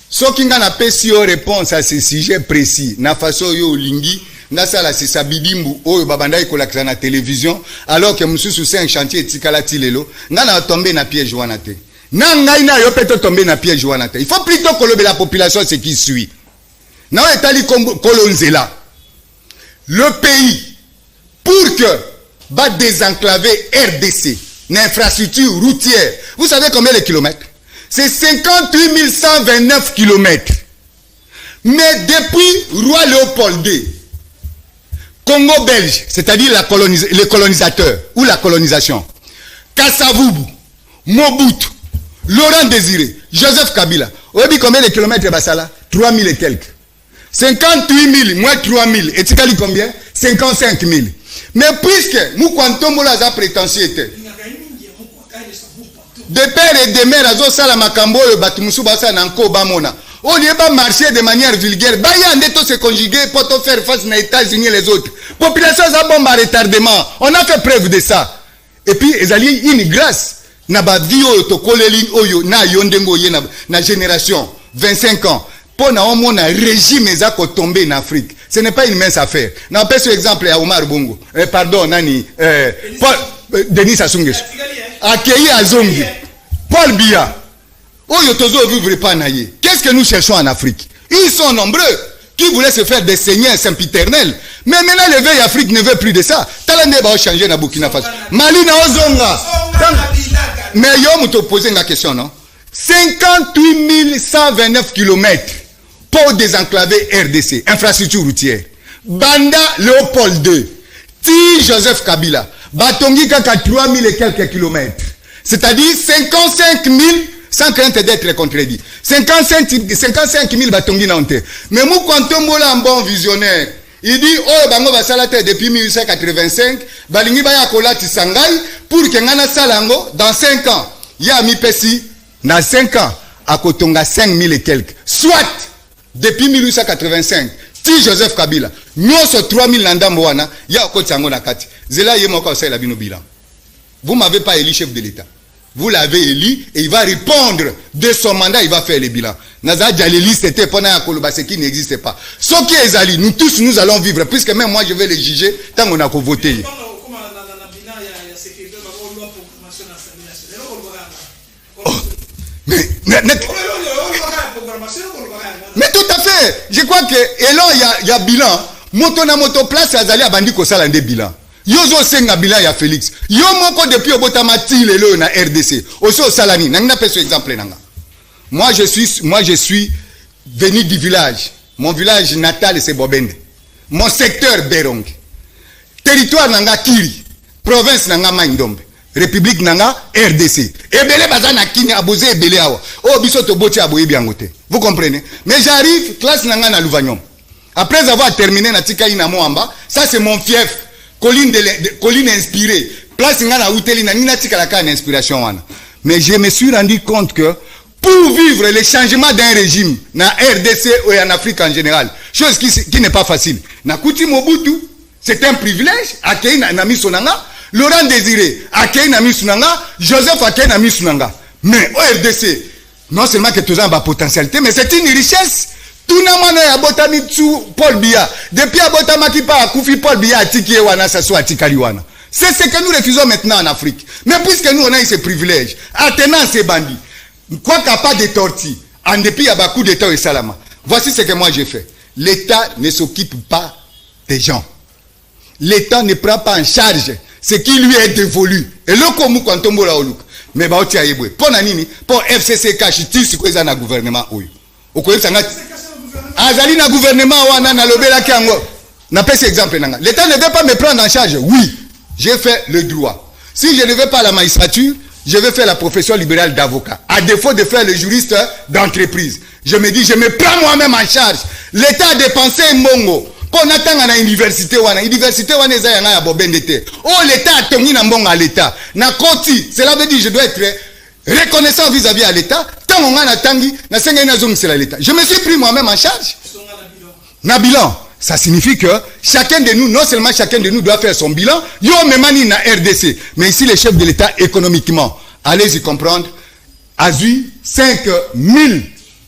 Ce qui n'a pas si réponse à ce sujet précis, na façon yo lingi, na sala c'est sabidimbu oyo babanda ikolakisa na télévision, alors que monsieur sous un chantier tikala tilelo, na tombé na piège wana te. Na ngai na yo peut tomber na piège wana te. Il faut plutôt que la population ce qui suit. Non, le pays, pour que va désenclaver RDC, une infrastructure routière, vous savez combien de kilomètres? C'est 58 129 kilomètres. Mais depuis Roi Léopold II, Congo belge, c'est-à-dire les colonisateurs ou la colonisation, Kassavubu, Mobutu, Laurent Désiré, Joseph Kabila, vous savez combien de kilomètres Basala? 3000 et quelques. 58 000 moins 3 000, et tu as combien? 55 000. Mais puisque nous comptons la prétentieux, de père et de mère, azo sala makambo le batumusu basa nanko bamona. On n'y pas marcher de manière vulgaire. Baya ndeto se conjuguer pour te faire face aux États-Unis et les autres. Population a bombe à retardement. On a fait preuve de ça. Et puis, ils allaient une grâce. Na ba vie oyo to koleli oyo na yondengo ye na génération 25 ans. Pour na homo na régime ezako tomber en Afrique. Ce n'est pas une mince affaire. Na passe exemple à Omar Bongo. Pardon, nani Paul Denis Sassou Nguesso. Accueilli à Zongi. Paul Biya. Oyo tozo vivre pas naïe. Qu'est-ce que nous cherchons en Afrique? Ils sont nombreux qui voulaient se faire des seigneurs sempiternels. Mais maintenant le vieil Afrique ne veut plus de ça. Talande va changer na Burkina Faso. Mali na Ozonga. Mais yo me poser une question, non? 58 129 kilomètres pour désenclaver RDC, infrastructure routière. Banda Léopold II, Ti Joseph Kabila, Batongi Kaka 3000 et quelques kilomètres. C'est-à-dire 55 000, sans crainte d'être contredit. 55 000 Batongi Nantais. Mais moi, quand on est un bon visionnaire, il dit, oh, bango basala te depuis 1885, balingi baya kolati sangai, pour que ngana salango, dans 5 ans, ya mi pesi, dans 5 ans, à Kotonga 5000 et quelques. Soit, depuis 1885, Ti Joseph Kabila, nous sommes 3000 nandambo wana, ya okotiango na kati. Zela yemo ka osala bino bilan. Vous m'avez pas élu chef de l'État. Vous l'avez élu et il va répondre de son mandat, il va faire le bilan. Naza Djalili, c'était pendant un Kolobase qui n'existait pas. Ce qui est Ali, nous tous, nous allons vivre, puisque même moi, je vais les juger tant qu'on a voté. Oh. Mais tout à fait. Je crois que, et là, il y a bilan. moto na moto place azali abandi ko sala nde bilan yozo senga bilan ya Félix yo moko depuis obotama ti lelo na RDC oso salani nangina peso exemple nanga. Moi je suis venu du village. Mon village natal c'est Bobende. Mon secteur Berong. Territoire nanga Kiri. Province nanga Maindombe. République nanga RDC. Ebele bazana kini abosé ebele awa. Oh biso to boti aboye biangote. Vous comprenez? Mais j'arrive classe nanga na Louvagnon. Après avoir terminé na tika ina Moamba, ça c'est mon fief. Colline inspirée. Place nga na Outeli na nina tika la ka na inspiration wana. Mais je me suis rendu compte que pour vivre les changements d'un régime na RDC ou en Afrique en général, chose qui n'est pas facile. Na Kuti Mobutu, c'est un privilège. Akei na misonanga, Laurent Désiré, Akei na misonanga, Joseph Akei na misonanga. Mais au RDC, non seulement que tout ça a potentialité, mais c'est une richesse. Tout le monde a botami sous Paul Biya. Depuis abotama qui part à Koufi Paul Biya atiki wana saso atikali wana. C'est ce que nous refusons maintenant en Afrique. Mais puisque nous on a eu ces privilèges, attenant ces bandits. Quoi qu'il n'y a pas de tortilles, en dépit, il y a beaucoup d'État et Salama. Voici ce que moi j'ai fait. L'État ne s'occupe pas des gens. L'État ne prend pas en charge ce qui lui est dévolu. Et le comme quand on la oluk. Mais bah tu as yéboué. Pour nanini, pour FCC cache tu ce que ça na gouvernement oui. Au quoi ça na azali na gouvernement wana na lobela kango. Na pèse exemple nanga. L'État ne veut pas me prendre en charge. Oui, j'ai fait le droit. Si je ne vais pas à la magistrature, je vais faire la profession libérale d'avocat. À défaut de faire le juriste d'entreprise. Je me dis, je me prends moi-même en charge. L'État a dépensé un mongo. Pour n'attendre à l'université, l'université, oh, l'État a tenu un mongo à l'État. Na koti, cela veut dire que je dois être reconnaissant vis-à-vis à l'État. Tant on a tangi, na senga na zong c'est l'État. Je me suis pris moi-même en charge. Na bilan. Ça signifie que chacun de nous, non seulement chacun de nous doit faire son bilan, yo memani na RDC, mais ici les chefs de l'État économiquement, allez-y comprendre, Azui 5000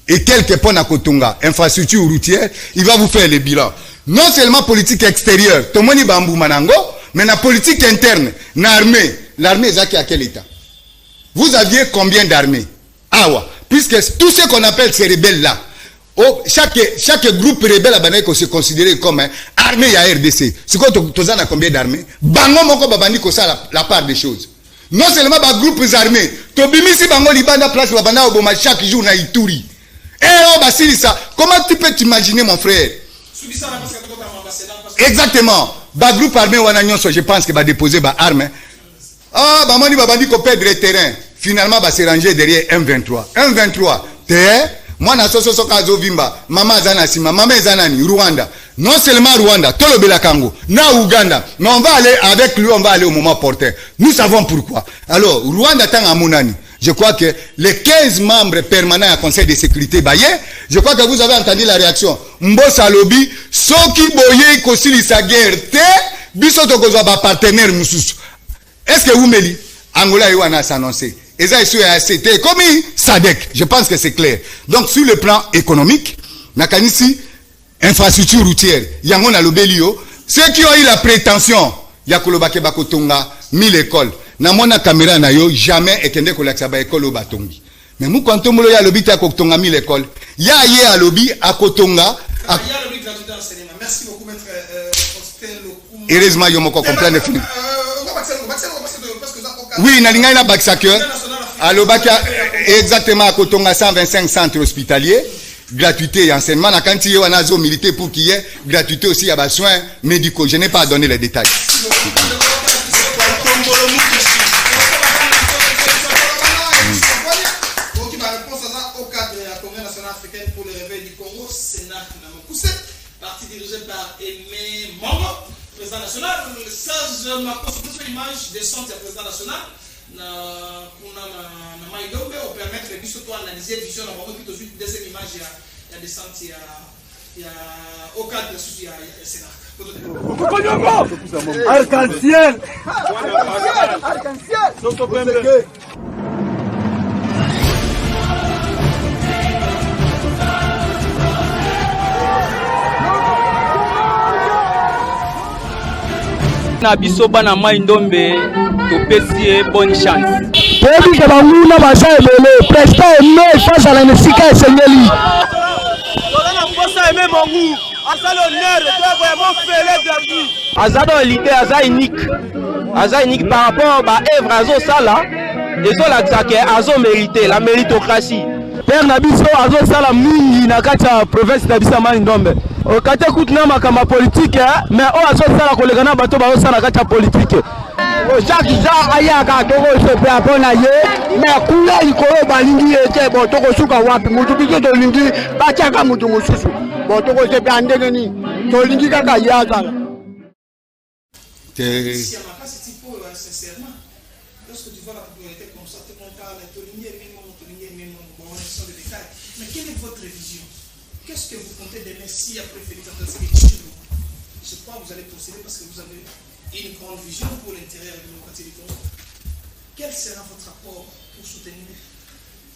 et quelques points à Kotonga, infrastructure routière, il va vous faire les bilans. Non seulement politique extérieure, Tomoni Bambou Manango, mais la politique interne, l'armée. L'armée est à quel État? Vous aviez combien d'armées? Awa, puisque tout ce qu'on appelle ces rebelles-là, oh, chaque groupe rebelle à se considérer comme armée à RDC. C'est quoi tu as combien d'armées? Bango moko babani ko ça la part des choses. Non seulement ba groupes armés, to bimisi bango libanda place babana oboma chaque jour na Ituri. Eh oh basili ça. Comment tu peux t'imaginer mon frère? Exactement. Ba groupe armé wana nyonso je pense que va déposer ba armes. Ah ba moni babandi ko perdre le terrain. Finalement va se ranger derrière M23. M23. Moi, na soso kazo vimba, mama zana sima, mama zanani, Rwanda. Non seulement Rwanda, tout le Belakango, na Ouganda. Mais on va aller avec lui, on va aller au moment porteur. Nous savons pourquoi. Alors, Rwanda tang à Mounani. Je crois que les 15 membres permanents à Conseil de sécurité baye, je crois que vous avez entendu la réaction. Mbosa lobi, soki boye kosili sa guerre te, biso tokozwa ba partenaire mususu. Est-ce que vous me dites, Angola yoana s'annoncer? Et ça, c'était comme SADC. Je pense que c'est clair. Donc, sur le plan économique, Nakanisi, infrastructure routière, Yangon a l'obélio, ceux qui ont eu la prétention, Yakolobake Bakotonga, 1000 écoles, Namona caméra na yo, jamais ekende kolaksaba école au Batongi. Mais nous, quand on a l'obité à Kotonga 1000 écoles, ya à l'obby à Kotonga. Merci beaucoup, maître. Heureusement, yo moko comprendre fini. Oui, nalinga na baksake. Alors, exactement à Kotonga 125 centres hospitaliers, gratuité et enseignement. Na quand il y a un azo militaire pour qu'il y ait gratuité aussi à soins médicaux. Je n'ai pas donné les détails. Parti dirigé par Aimé Mambo, président national. Ça, ma consultation image des centres du président national. Na Maïdombe, on permet de surtout analyser la vision de tout de suite de cette image. Il y a des centres, il y a au cadre de ce Sénat. Arc-en-ciel! Arc-en-ciel! na biso bana Maïdombe topesi bonne chance. Tobi ke banguna baza elele presta eme face à la nesika esengeli. Tolana mbosa eme mongu. aza l'honneur de vraiment faire d'appui. Aza dans l'idée, aza unique par rapport à œuvre azo sala et so la tsake azo mérité la méritocratie. Père Nabiso azo sala mingi na kati ya province na biso Mai Ndombe. Okate kutina makamba politique mais o azo sala koleka na bato bazo sala kati ya politique. Chaque jour ayaka toko sepe apona ye mais kula ikolo balingi ete bo toko suka wapi mutu biso to lingi bachaka mutu mususu bo toko sepe andenge ni to lingi kaka yazala. Sincèrement, lorsque tu vois la popularité comme ça, on parle de Tolinier, bon, on est sur le détail. Mais quelle est votre vision? Qu'est-ce que vous comptez donner si après Félix Antoine Tshisekedi? Je crois que vous allez procéder parce que vous avez une grande vision pour l'intérêt de la démocratie du Congo. Quel sera votre rapport pour soutenir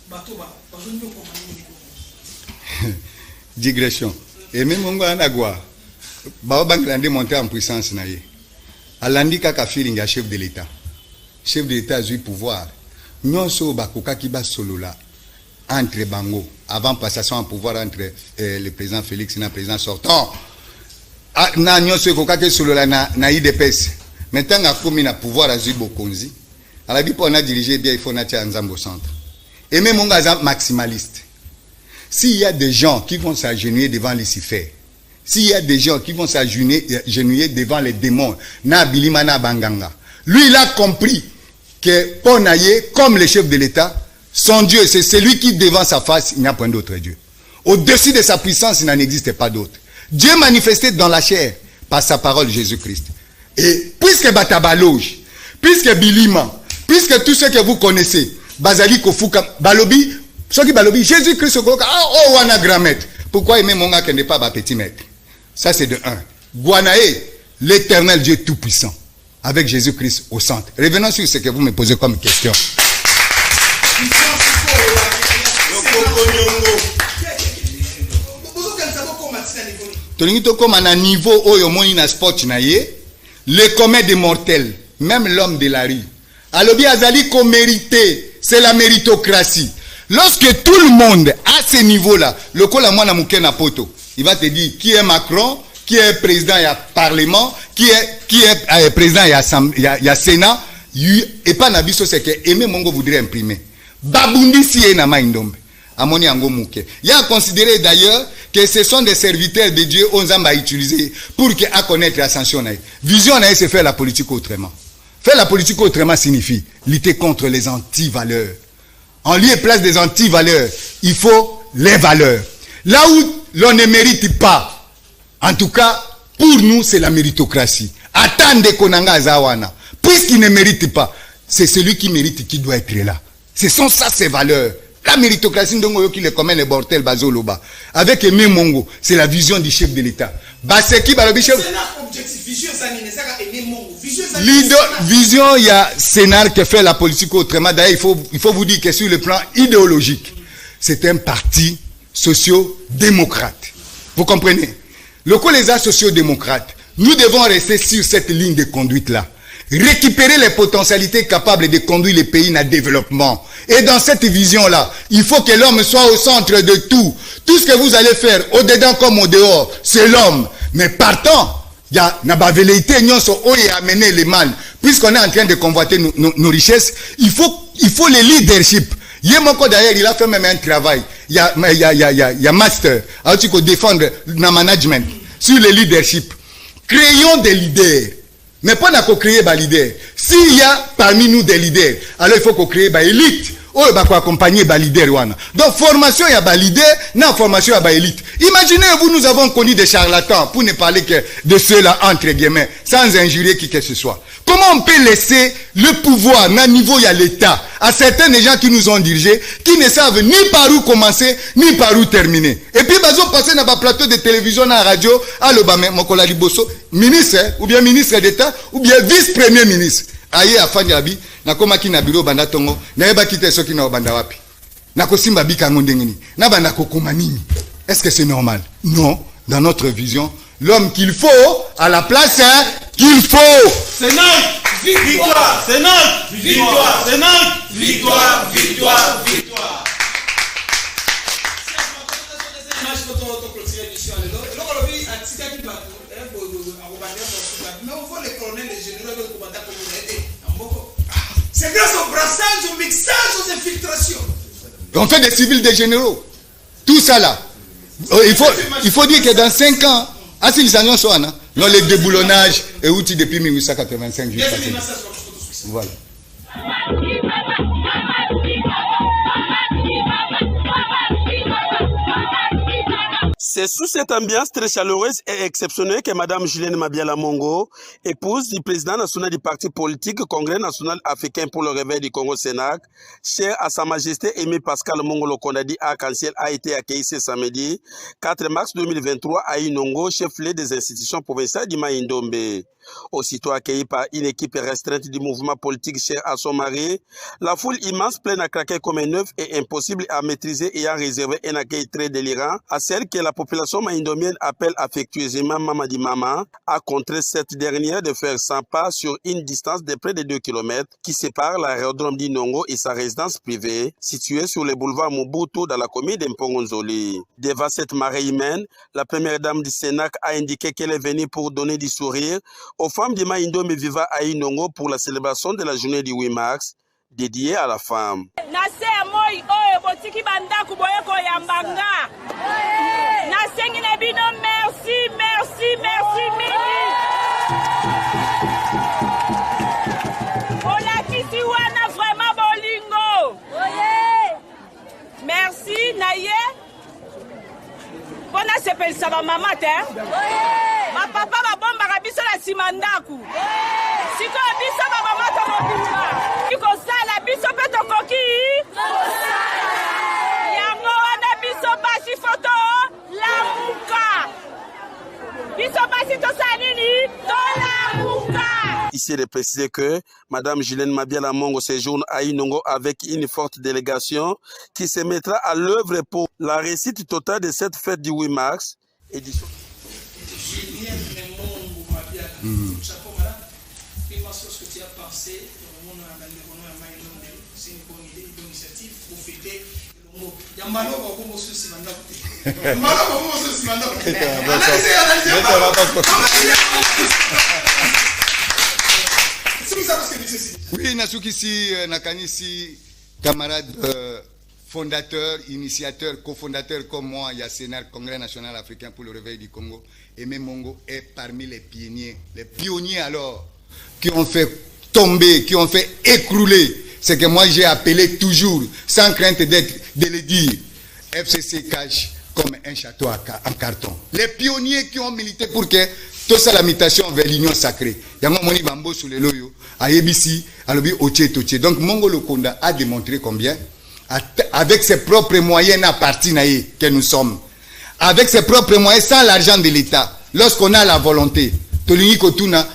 Batoba? Digression. Et même on va en agua. Baobang l'a monté en puissance. Alandi kaka feeling ya chef de l'État. Chef de l'État a eu pouvoir. Nyonso bakoka ki ba solo la entre bango avant passation en pouvoir entre le président Félix et le président sortant. Na nyonso koka ke solo la na IDPS. Maintenant a komi na pouvoir a eu bokonzi. ala bi on a dirigé bien il faut natia Nzambo centre. Et même on est maximaliste. S'il y a des gens qui vont s'agenouiller devant Lucifer, s'il y a des gens qui vont s'agenouiller devant les démons, na bilima na banganga, lui il a compris que Ponaye, comme le chef de l'État, son Dieu, c'est celui qui devant sa face, il n'y a point d'autre Dieu. Au-dessus de sa puissance, il n'en existe pas d'autre. Dieu manifesté dans la chair par sa parole Jésus-Christ. Et puisque Batabaloge, puisque Bilima, puisque tout ce que vous connaissez, Bazali Kofuka, Balobi, ce qui Balobi, Jésus-Christ, oh, wana grand maître. Pourquoi aimer mon gars qui n'est pas ma petit maître? Ça c'est de 1. Guanaé, l'éternel Dieu tout-puissant, avec Jésus-Christ au centre. Revenons sur ce que vous me posez comme question. Comme à un niveau où il y a un sport, le commun des mortels, même l'homme de la rue. Alors, Azali qu'on mérité, c'est la méritocratie. Lorsque tout le monde à ce niveau-là, le Kolamwana Moukena Poto, il va te dire qui est Macron, qui est président, il y a Parlement, qui est président, il y a Sénat, et pas Nabiso, c'est que Aimé Mongo voudrait imprimer. Babundi si est na Maïndombe. Amoni Ango Mouké. Il y a considéré d'ailleurs que ce sont des serviteurs de Dieu, on a utilisé pour à connaître l'ascension. Vision, c'est faire la politique autrement. Faire la politique autrement signifie lutter contre les anti-valeurs. En lieu et place des anti-valeurs, il faut les valeurs. Là où l'on ne mérite pas, en tout cas, pour nous, c'est la méritocratie. Attendez Konanga Zawana. Puisqu'il ne mérite pas, c'est celui qui mérite qui doit être là. Ce sont ça ses valeurs. La méritocratie, qui le commun les bortels bazoloba. Avec Aimé Mongo, c'est la vision du chef de l'État. Baseki Balobichef. Vision, il y a Sénat qui fait la politique autrement. D'ailleurs, il faut vous dire que sur le plan idéologique, c'est un parti socio-démocrate. Vous comprenez? Le coup les socio-démocrates, nous devons rester sur cette ligne de conduite-là. Récupérer les potentialités capables de conduire les pays à développement. Et dans cette vision-là, il faut que l'homme soit au centre de tout. Tout ce que vous allez faire, au-dedans comme au dehors, c'est l'homme. Mais partant, il y a la velléité, et amener les mal. Puisqu'on est en train de convoiter nos richesses, il faut le leadership. Yemoko d'ailleurs, il a fait même un travail. Il y a master. Alors tu peux défendre le management sur le leadership. Créons des leaders. Mais pas qu'on crée des leaders. S'il y a parmi nous des leaders, alors il faut qu'on crée des élites. Oh, il faut accompagner des leaders. Donc, formation, il y a des leaders, non, formation, il y a des élites. Imaginez-vous, nous avons connu des charlatans, pour ne parler que de ceux-là, entre guillemets, sans injurier qui que ce soit. Comment on peut laisser le pouvoir, à niveau, il y a l'État, à certains des gens qui nous ont dirigés, qui ne savent ni par où commencer, ni par où terminer. Et puis, ils ont passé dans un plateau de télévision, dans la radio, à l'Obama, Mokola Liboso, ministre, ou bien ministre d'État, ou bien vice-premier ministre. Aye afanya abi na koma ki na biro banda tongo na yeba kite soki na banda wapi na kosimba bika ngondengeni na banda kokoma nini. Est-ce que c'est normal? Non, dans notre vision, l'homme qu'il faut à la place qu'il faut. C'est notre victoire, c'est notre victoire, c'est notre victoire, victoire, victoire. image pour clôturer l'émission. Donc, on a vu un petit gars qui va mais on voit les colonels, les généraux, les commandants comme on a été. C'est grâce au brassage, au mixage, aux infiltrations. On fait des civils, des généraux. Tout ça là. Il faut dire que dans 5 ans, si les agents sont là, non, les déboulonnages et outils depuis 1885 jusqu'à maintenant. Voilà. C'est sous cette ambiance très chaleureuse et exceptionnelle que Mme Julien Mabiala Mongo, épouse du président national du parti politique Congrès national africain pour le réveil du Congo Sénac, cher à Sa Majesté Aimé Pascal Mongo Lokondadi Arc-en-Ciel, a été accueilli ce samedi 4 mars 2023 à Inongo, chef-lieu des institutions provinciales du Maïndombe. Aussitôt accueilli par une équipe restreinte du mouvement politique cher à son mari, la foule immense pleine à craquer comme un œuf et impossible à maîtriser ayant réservé un accueil très délirant à celle que la population maïndomienne appelle affectueusement Mamadi Mama, a contraint cette dernière de faire 100 pas sur une distance de près de 2 km qui sépare l'aérodrome d'Inongo et sa résidence privée située sur le boulevard Mobutu dans la commune d'Mpongonzoli. Devant cette marée humaine, la première dame du Sénac a indiqué qu'elle est venue pour donner du sourire aux femmes de Maïndombe vivant à Inongo pour la célébration de la journée du 8 mars dédiée à la femme. Merci, Naye. Bona sepel ça va maman te. Ma papa va bomba rabiso la simandaku. Siko biso ba mama to mobimba. Iko sala biso peto koki. Yango wana biso basi photo la muka. Biso basi to sanini to la muka. Ici, il est précisé que Mme Julien Mabiala Mongo séjourne à Inongo avec une forte délégation qui se mettra à l'œuvre pour la réussite totale de cette fête du 8 mars. Édition. Julien Mongo Mabiala, chapeau madame. Dis-moi ce que tu as pensé. C'est une bonne idée, une initiative pour fêter le mot. Il y a Malo Bobo Sousi Mandap. Malo Bobo Sousi Mandap. Oui, Nasukisi Nakanisi, camarade fondateur, initiateur, cofondateur comme moi, il y a Sénat, Congrès national africain pour le réveil du Congo. Aimé Mongo est parmi les pionniers alors, qui ont fait tomber, qui ont fait écrouler ce que moi j'ai appelé toujours, sans crainte de le dire, FCC cache comme un château en carton. Les pionniers qui ont milité pour que tout ça, la mutation vers l'union sacrée. Yango moni bambo sous les loyaux, à Yebisi, à l'obi Oche Toche. Donc Mongo Lokonda a démontré combien, avec ses propres moyens à partir que nous sommes, avec ses propres moyens, sans l'argent de l'État, lorsqu'on a la volonté, Tolini Kotuna,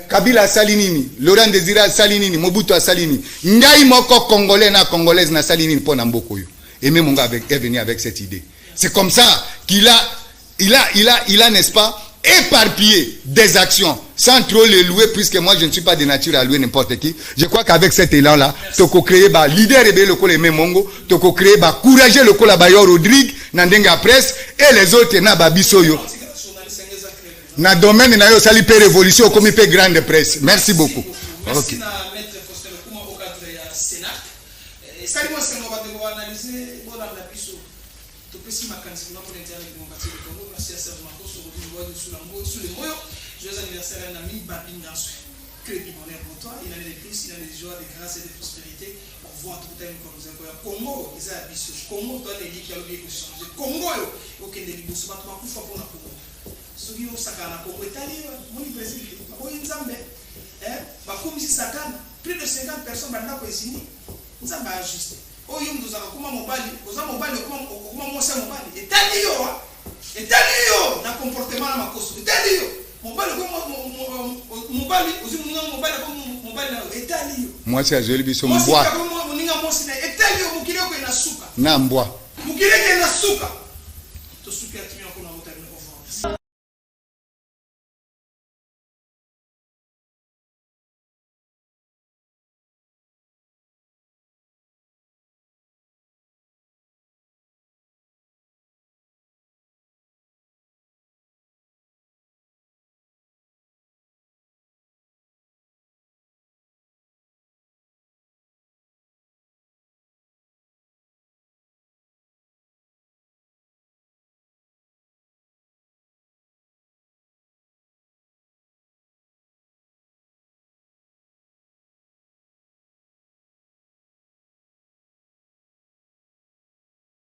Kabila Salinini, Laurent Désiré Salinini, Mobutu Salini, Ngai Moko Congolais na Congolaise na Salinini pour Nambokoyo. Et même Mongo est venu avec cette idée. C'est comme ça qu'il a, n'est-ce pas, éparpiller des actions sans trop les louer, puisque moi je ne suis pas de nature à louer n'importe qui. Je crois qu'avec cet élan là, tu peux créer un leader et le col Mongo, tu peux créer un courageux le col Bayo Rodrigue, Nandenga Presse et les autres na Babisoyo. Na domaine na yo sali pe révolution comme pe grande presse. Merci beaucoup. Merci na maître Faustin Kuma au cadre de la Sénat. Ça moi c'est on va devoir analyser voilà la biso. Tu peux si ma candidature pour l'intérêt du parti du Congo, merci à Serge Marco sur le moyo. Joyeux anniversaire à Nami Babinga. Que du bonheur pour toi, il a des plus, il a des joies, des grâces et des prospérités pour voir tout un comme nous avons. Congo, ils ont biso. Congo doit les dire qu'il y a le changer. Congo, ok, les biso, tu vas pour pour la Congo. Ce qui est au Sakana, Congo, Italie, mon Brésil, au Nzambe, comme si Sakana, plus de 50 personnes maintenant pour ici, nous avons ajusté. Au Yum, nous avons comment mobile, nous avons mobile, comment moi c'est mobile. Italie, na comportement na makoso. Italie, mobile, mobile, aussi mobile, Italie. Moi c'est Azoli Biso Mboa. Italie, mukile ko na suka. Na Mboa. Mukile ko na suka. To suka tu